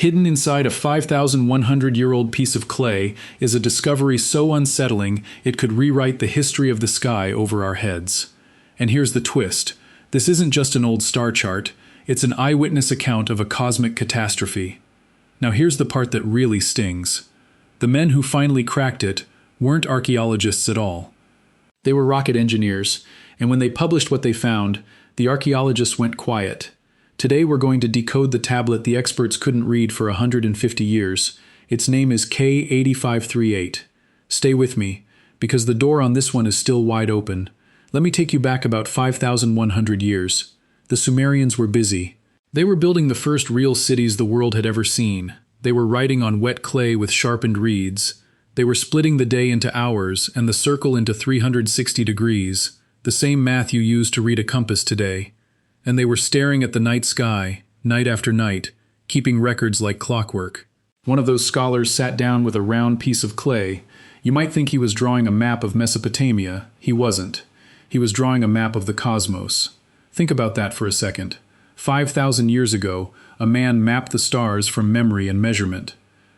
Hidden inside a 5,100-year-old piece of clay is a discovery so unsettling it could rewrite the history of the sky over our heads. And here's the twist. This isn't just an old star chart, it's an eyewitness account of a cosmic catastrophe. Now here's the part that really stings. The men who finally cracked it weren't archaeologists at all. They were rocket engineers, and when they published what they found, the archaeologists went quiet. Today we're going to decode the tablet the experts couldn't read for 150 years. Its name is K8538. Stay with me, because the door on this one is still wide open. Let me take you back about 5,100 years. The Sumerians were busy. They were building the first real cities the world had ever seen. They were writing on wet clay with sharpened reeds. They were splitting the day into hours and the circle into 360 degrees, the same math you use to read a compass today. And they were staring at the night sky, night after night, keeping records like clockwork. One of those scholars sat down with a round piece of clay. You might think he was drawing a map of Mesopotamia. He wasn't. He was drawing a map of the cosmos. Think about that for a second. 5,000 years ago, a man mapped the stars from memory and measurement.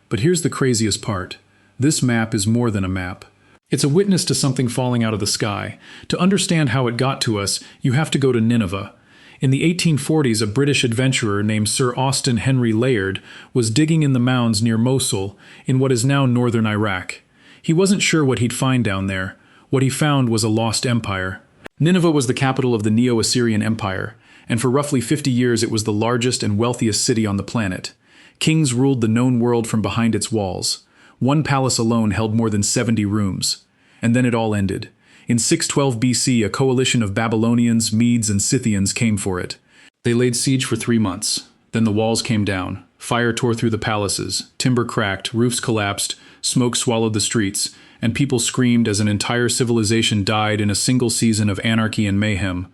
But here's the craziest part. This map is more than a map. It's a witness to something falling out of the sky. To understand how it got to us, you have to go to Nineveh. In the 1840s, a British adventurer named Sir Austin Henry Layard was digging in the mounds near Mosul, in what is now northern Iraq. He wasn't sure what he'd find down there. What he found was a lost empire. Nineveh was the capital of the Neo-Assyrian Empire, and for roughly 50 years it was the largest and wealthiest city on the planet. Kings ruled the known world from behind its walls. One palace alone held more than 70 rooms. And then it all ended. In 612 BC, a coalition of Babylonians, Medes, and Scythians came for it. They laid siege for 3 months. Then the walls came down. Fire tore through the palaces. Timber cracked, roofs collapsed, smoke swallowed the streets, and people screamed as an entire civilization died in a single season of anarchy and mayhem.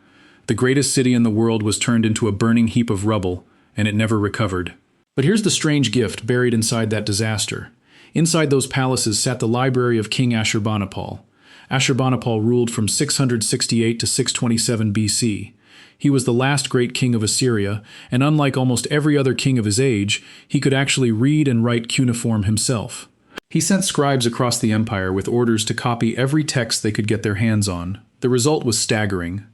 The greatest city in the world was turned into a burning heap of rubble, and it never recovered. But here's the strange gift buried inside that disaster. Inside those palaces sat the library of King Ashurbanipal. Ashurbanipal ruled from 668 to 627 BC. He was the last great king of Assyria, and unlike almost every other king of his age, he could actually read and write cuneiform himself. He sent scribes across the empire with orders to copy every text they could get their hands on. The result was staggering.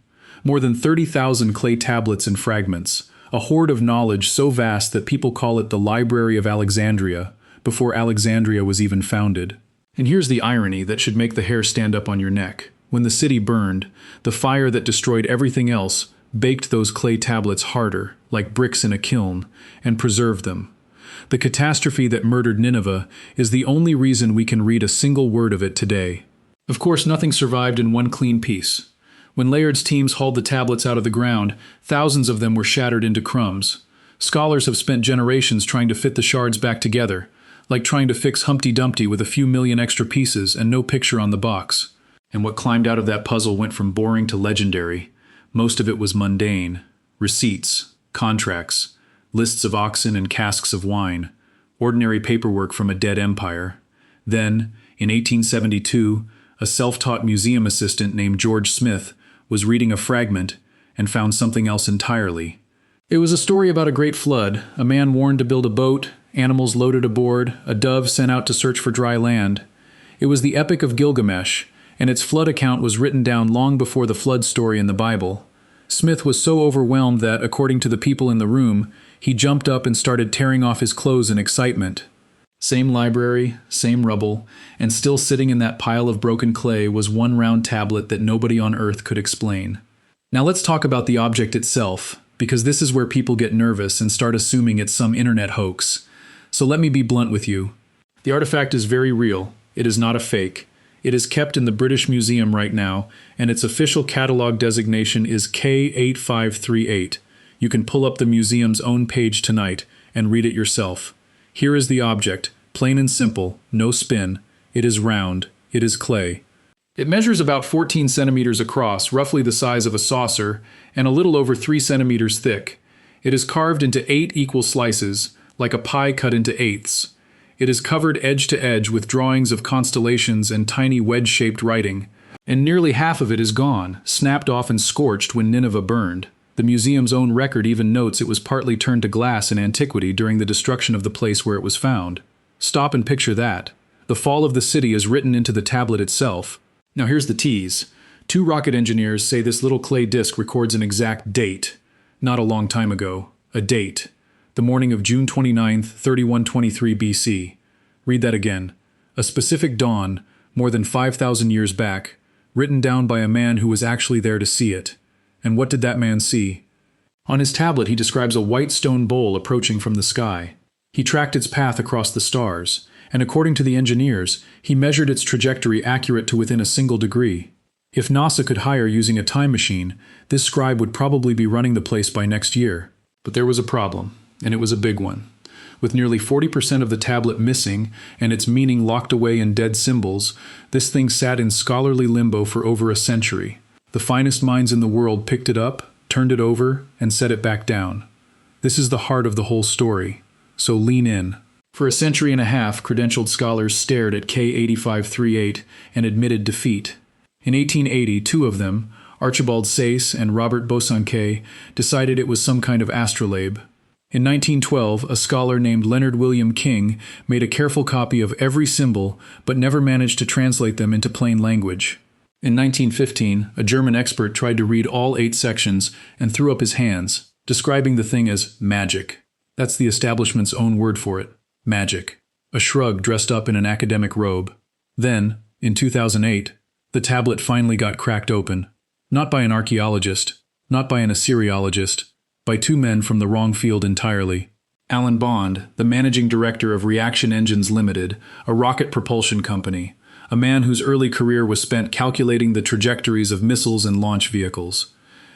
More than 30,000 clay tablets and fragments, a hoard of knowledge so vast that people call it the Library of Alexandria, before Alexandria was even founded. And here's the irony that should make the hair stand up on your neck. When the city burned, the fire that destroyed everything else baked those clay tablets harder, like bricks in a kiln, and preserved them. The catastrophe that murdered Nineveh is the only reason we can read a single word of it today. Of course, nothing survived in one clean piece. When Layard's teams hauled the tablets out of the ground, thousands of them were shattered into crumbs. Scholars have spent generations trying to fit the shards back together, like trying to fix Humpty Dumpty with a few million extra pieces and no picture on the box. And what climbed out of that puzzle went from boring to legendary. Most of it was mundane. Receipts, contracts, lists of oxen and casks of wine, ordinary paperwork from a dead empire. Then, in 1872, a self-taught museum assistant named George Smith was reading a fragment and found something else entirely. It was a story about a great flood, a man warned to build a boat, animals loaded aboard, a dove sent out to search for dry land. It was the Epic of Gilgamesh, and its flood account was written down long before the flood story in the Bible. Smith was so overwhelmed that, according to the people in the room, he jumped up and started tearing off his clothes in excitement. Same library, same rubble, and still sitting in that pile of broken clay was one round tablet that nobody on Earth could explain. Now let's talk about the object itself, because this is where people get nervous and start assuming it's some internet hoax. So let me be blunt with you. The artifact is very real. It is not a fake. It is kept in the British Museum right now, and its official catalog designation is K8538. You can pull up the museum's own page tonight and read it yourself. Here is the object, plain and simple, no spin. It is round. It is clay. It measures about 14 centimeters across, roughly the size of a saucer, and a little over 3 centimeters thick. It is carved into 8 equal slices, like a pie cut into eighths. It is covered edge to edge with drawings of constellations and tiny wedge-shaped writing, and nearly half of it is gone, snapped off and scorched when Nineveh burned. The museum's own record even notes it was partly turned to glass in antiquity during the destruction of the place where it was found. Stop and picture that. The fall of the city is written into the tablet itself. Now here's the tease. 2 rocket engineers say this little clay disc records an exact date. Not a long time ago. A date. The morning of June 29th, 3123 BC. Read that again. A specific dawn, more than 5,000 years back, written down by a man who was actually there to see it. And what did that man see? On his tablet he describes a white stone bowl approaching from the sky. He tracked its path across the stars, and according to the engineers, he measured its trajectory accurate to within a single degree. If NASA could hire using a time machine, this scribe would probably be running the place by next year. But there was a problem, and it was a big one. With nearly 40% of the tablet missing and its meaning locked away in dead symbols, this thing sat in scholarly limbo for over a century. The finest minds in the world picked it up, turned it over, and set it back down. This is the heart of the whole story, so lean in. For a century and a half, credentialed scholars stared at K8538 and admitted defeat. In 1880, 2 of them, Archibald Sayce and Robert Bosanquet, decided it was some kind of astrolabe. In 1912, a scholar named Leonard William King made a careful copy of every symbol but never managed to translate them into plain language. In 1915, a German expert tried to read all 8 sections and threw up his hands, describing the thing as magic. That's the establishment's own word for it. Magic. A shrug dressed up in an academic robe. Then, in 2008, the tablet finally got cracked open. Not by an archaeologist, not by an Assyriologist, by 2 men from the wrong field entirely. Alan Bond, the managing director of Reaction Engines Limited, a rocket propulsion company, a man whose early career was spent calculating the trajectories of missiles and launch vehicles.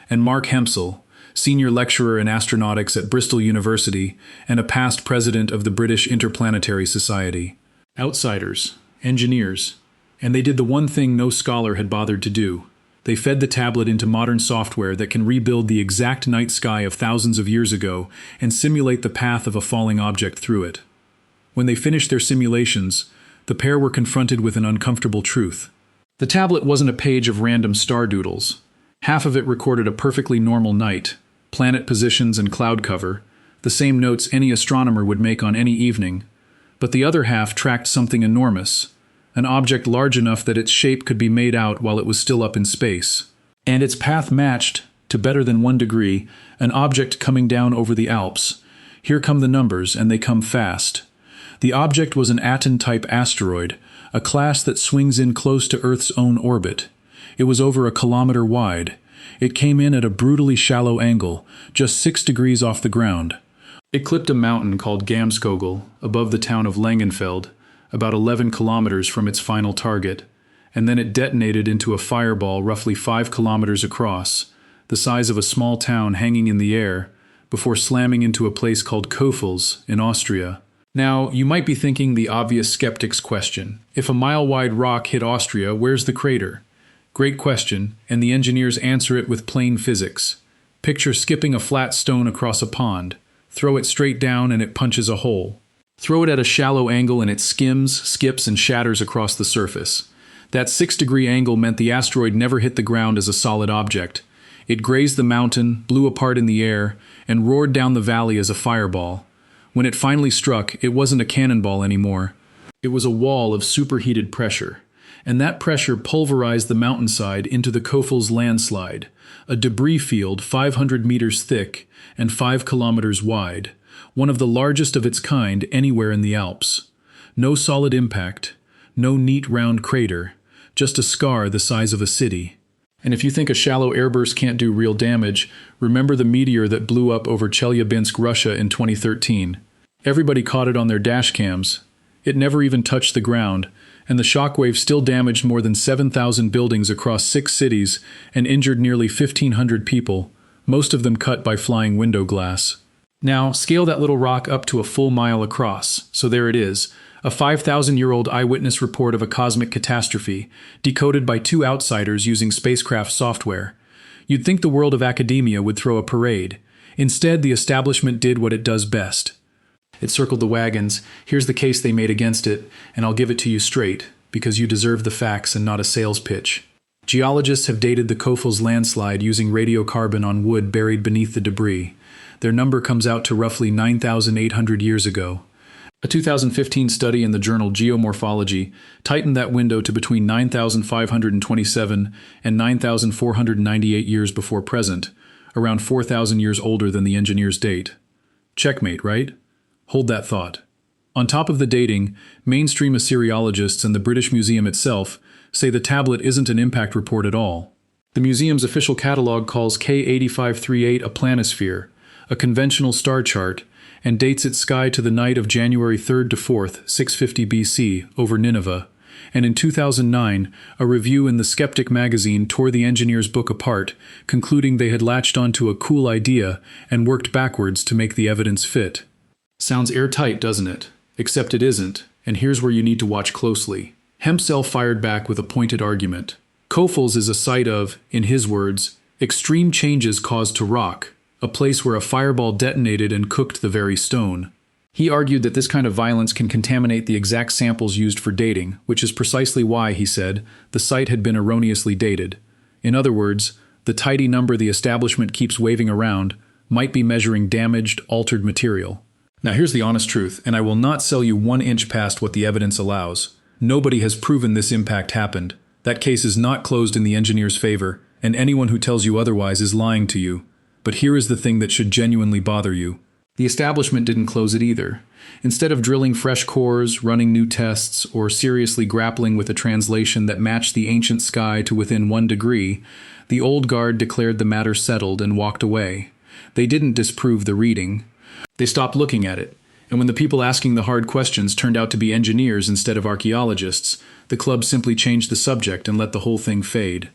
And Mark Hempsel, senior lecturer in astronautics at Bristol University and a past president of the British Interplanetary Society. Outsiders, engineers, and they did the one thing no scholar had bothered to do. They fed the tablet into modern software that can rebuild the exact night sky of thousands of years ago and simulate the path of a falling object through it. When they finished their simulations, the pair were confronted with an uncomfortable truth. The tablet wasn't a page of random star doodles. Half of it recorded a perfectly normal night, planet positions and cloud cover, the same notes any astronomer would make on any evening, but the other half tracked something enormous, an object large enough that its shape could be made out while it was still up in space. And its path matched, to better than 1 degree, an object coming down over the Alps. Here come the numbers, and they come fast. The object was an Aten-type asteroid, a class that swings in close to Earth's own orbit. It was over 1 kilometer wide. It came in at a brutally shallow angle, just 6 degrees off the ground. It clipped a mountain called Gamskogel, above the town of Langenfeld, about 11 kilometers from its final target, and then it detonated into a fireball roughly 5 kilometers across, the size of a small town hanging in the air, before slamming into a place called Köfels in Austria. Now, you might be thinking the obvious skeptic's question. If a mile-wide rock hit Austria, where's the crater? Great question, and the engineers answer it with plain physics. Picture skipping a flat stone across a pond. Throw it straight down and it punches a hole. Throw it at a shallow angle and it skims, skips, and shatters across the surface. That 6-degree angle meant the asteroid never hit the ground as a solid object. It grazed the mountain, blew apart in the air, and roared down the valley as a fireball. When it finally struck, it wasn't a cannonball anymore. It was a wall of superheated pressure. And that pressure pulverized the mountainside into the Köfels landslide, a debris field 500 meters thick and 5 kilometers wide, one of the largest of its kind anywhere in the Alps. No solid impact, no neat round crater, just a scar the size of a city. And if you think a shallow airburst can't do real damage, remember the meteor that blew up over Chelyabinsk, Russia in 2013. Everybody caught it on their dash cams. It never even touched the ground, and the shockwave still damaged more than 7,000 buildings across 6 cities and injured nearly 1,500 people, most of them cut by flying window glass. Now, scale that little rock up to a full mile across. So there it is, a 5,000-year-old eyewitness report of a cosmic catastrophe, decoded by 2 outsiders using spacecraft software. You'd think the world of academia would throw a parade. Instead, the establishment did what it does best. It circled the wagons. Here's the case they made against it, and I'll give it to you straight, because you deserve the facts and not a sales pitch. Geologists have dated the Köfels landslide using radiocarbon on wood buried beneath the debris. Their number comes out to roughly 9,800 years ago. A 2015 study in the journal Geomorphology tightened that window to between 9,527 and 9,498 years before present, around 4,000 years older than the engineer's date. Checkmate, right? Hold that thought. On top of the dating, mainstream Assyriologists and the British Museum itself say the tablet isn't an impact report at all. The museum's official catalog calls K8538 a planisphere, a conventional star chart, and dates its sky to the night of January 3rd to 4th, 650 BC, over Nineveh. And in 2009, a review in the Skeptic magazine tore the engineer's book apart, concluding they had latched onto a cool idea and worked backwards to make the evidence fit. Sounds airtight, doesn't it? Except it isn't, and here's where you need to watch closely. Hempsell fired back with a pointed argument. Köfels is a site of, in his words, extreme changes caused to rock, a place where a fireball detonated and cooked the very stone. He argued that this kind of violence can contaminate the exact samples used for dating, which is precisely why, he said, the site had been erroneously dated. In other words, the tidy number the establishment keeps waving around might be measuring damaged, altered material. Now here's the honest truth, and I will not sell you 1 inch past what the evidence allows. Nobody has proven this impact happened. That case is not closed in the engineer's favor, and anyone who tells you otherwise is lying to you. But here is the thing that should genuinely bother you. The establishment didn't close it either. Instead of drilling fresh cores, running new tests, or seriously grappling with a translation that matched the ancient sky to within 1 degree, the old guard declared the matter settled and walked away. They didn't disprove the reading. They stopped looking at it. And when the people asking the hard questions turned out to be engineers instead of archaeologists, the club simply changed the subject and let the whole thing fade.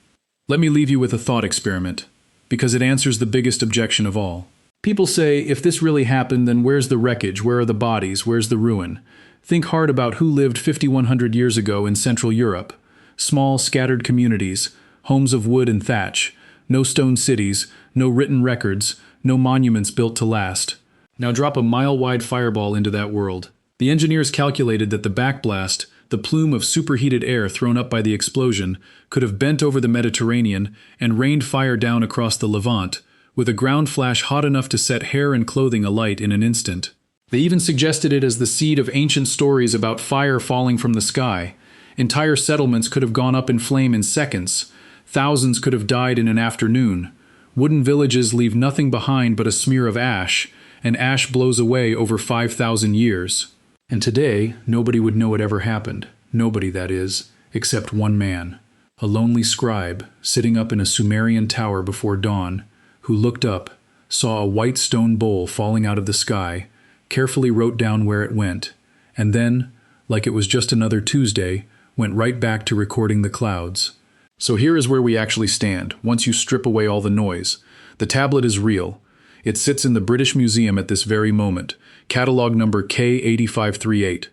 Let me leave you with a thought experiment, because it answers the biggest objection of all. People say, if this really happened, then where's the wreckage? Where are the bodies? Where's the ruin? Think hard about who lived 5,100 years ago in Central Europe. Small, scattered communities, homes of wood and thatch, no stone cities, no written records, no monuments built to last. Now drop a mile-wide fireball into that world. The engineers calculated that the backblast, the plume of superheated air thrown up by the explosion, could have bent over the Mediterranean and rained fire down across the Levant, with a ground flash hot enough to set hair and clothing alight in an instant. They even suggested it as the seed of ancient stories about fire falling from the sky. Entire settlements could have gone up in flame in seconds. Thousands could have died in an afternoon. Wooden villages leave nothing behind but a smear of ash, and ash blows away over 5,000 years. And today, nobody would know it ever happened. Nobody, that is, except one man. A lonely scribe, sitting up in a Sumerian tower before dawn, who looked up, saw a white stone bowl falling out of the sky, carefully wrote down where it went, and then, like it was just another Tuesday, went right back to recording the clouds. So here is where we actually stand, once you strip away all the noise. The tablet is real. It sits in the British Museum at this very moment, catalog number K8538.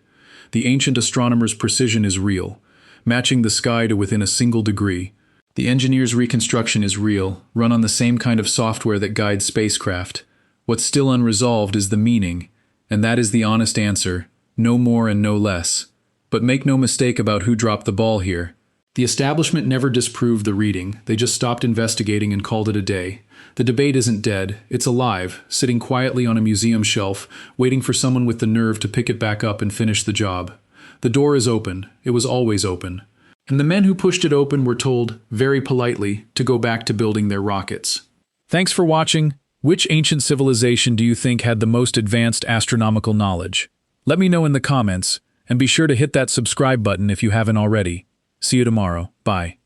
The ancient astronomer's precision is real, matching the sky to within a single degree. The engineer's reconstruction is real, run on the same kind of software that guides spacecraft. What's still unresolved is the meaning, and that is the honest answer, no more and no less. But make no mistake about who dropped the ball here. The establishment never disproved the reading, they just stopped investigating and called it a day. The debate isn't dead, it's alive, sitting quietly on a museum shelf, waiting for someone with the nerve to pick it back up and finish the job. The door is open, it was always open. And the men who pushed it open were told, very politely, to go back to building their rockets. Thanks for watching. Which ancient civilization do you think had the most advanced astronomical knowledge? Let me know in the comments, and be sure to hit that subscribe button if you haven't already. See you tomorrow. Bye.